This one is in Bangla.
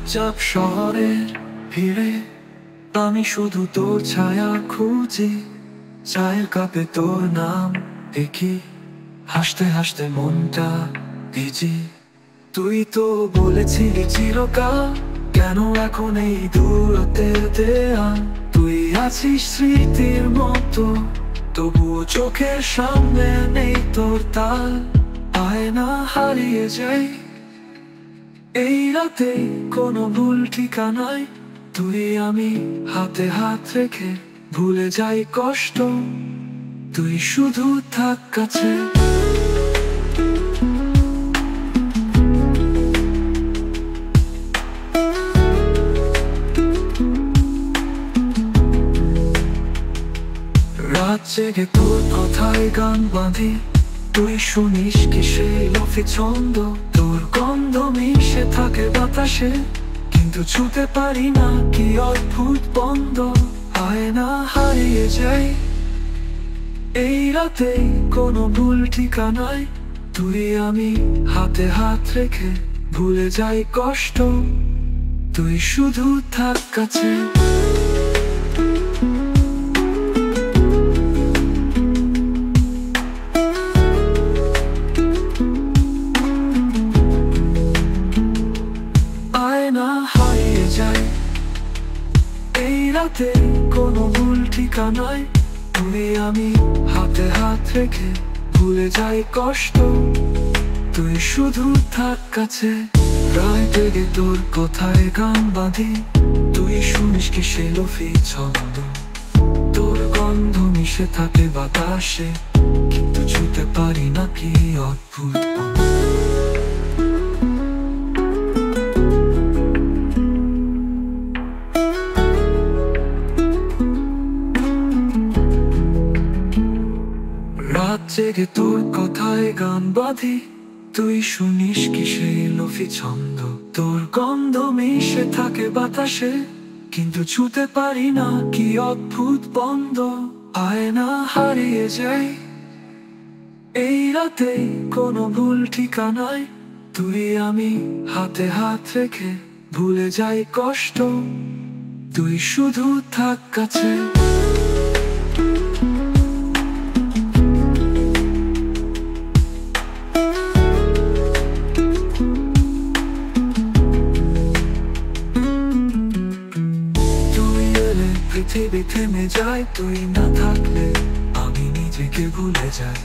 চুপচাপ শহরের ভিড়ে আমি শুধু তোর ছায়া খুঁজি, চায়ের কাপে তোর নাম দেখি, হাসতে হাসতে মনটা ভিজি। তুই তো বলেছিলি চিরকাল, কেন এখন এই দূরত্বের দেয়াল? তুই আছিস স্মৃতির মতো, তবুও চোখের সামনে নেই তোর তাল। আয়না হারিয়ে যাই এই রাতে, কোনো ভুল ঠিকানায় তুই আমি হাতে হাত রেখে ভুলে যাই কষ্ট, তুই শুধু থাক কাছে। রাত জেগে তোর কথায় গান বাঁধি, তুই শুনিস কি সেই লোফি ছন্দ? তোর গন্ধ মিশে থাকে বাতাসে, কিন্তু ছুতে পারি না কি অদ্ভুত বন্ধ। আয়না হারিয়ে যাই এই রাতে, কোনো ভুল ঠিকানায় তুই আমি হাতে হাত রেখে ভুলে যাই কষ্ট, তুই শুধু থাক কাছে। আয়না হারিয়ে যায় এই রাতে, কোনো ভুল ঠিকানায় তুই আমি হাতে হাত রেখে ভুলে যাই কষ্ট, তুই শুধু থাক কাছে। রাত জেগে তোর কথায় গান বাঁধি, তুই শুনিস কি সে লোফি ছন্দ? তোর গন্ধ মিশে থাকে বাতাসে, কিন্তু ছুতে পারি না কি অদ্ভুত বন্ধ। রাত জেগে তোর কথায় গান বাঁধি, তুই শুনিস কি সেই লোফি ছন্দ? তোর গন্ধ মিশে থাকে বাতাসে, কিন্তু ছুতে পারি না কি অদ্ভুত বন্ধ। আয়না হারিয়ে যাই এই রাতে, কোনো ভুল ঠিকানায় তুই আমি হাতে হাত রেখে ভুলে যাই কষ্ট, তুই শুধু থাক কাছে। পৃথিবী থেমে যায়, তুই না থাকলে আমি নিজেকে ভুলে যাই।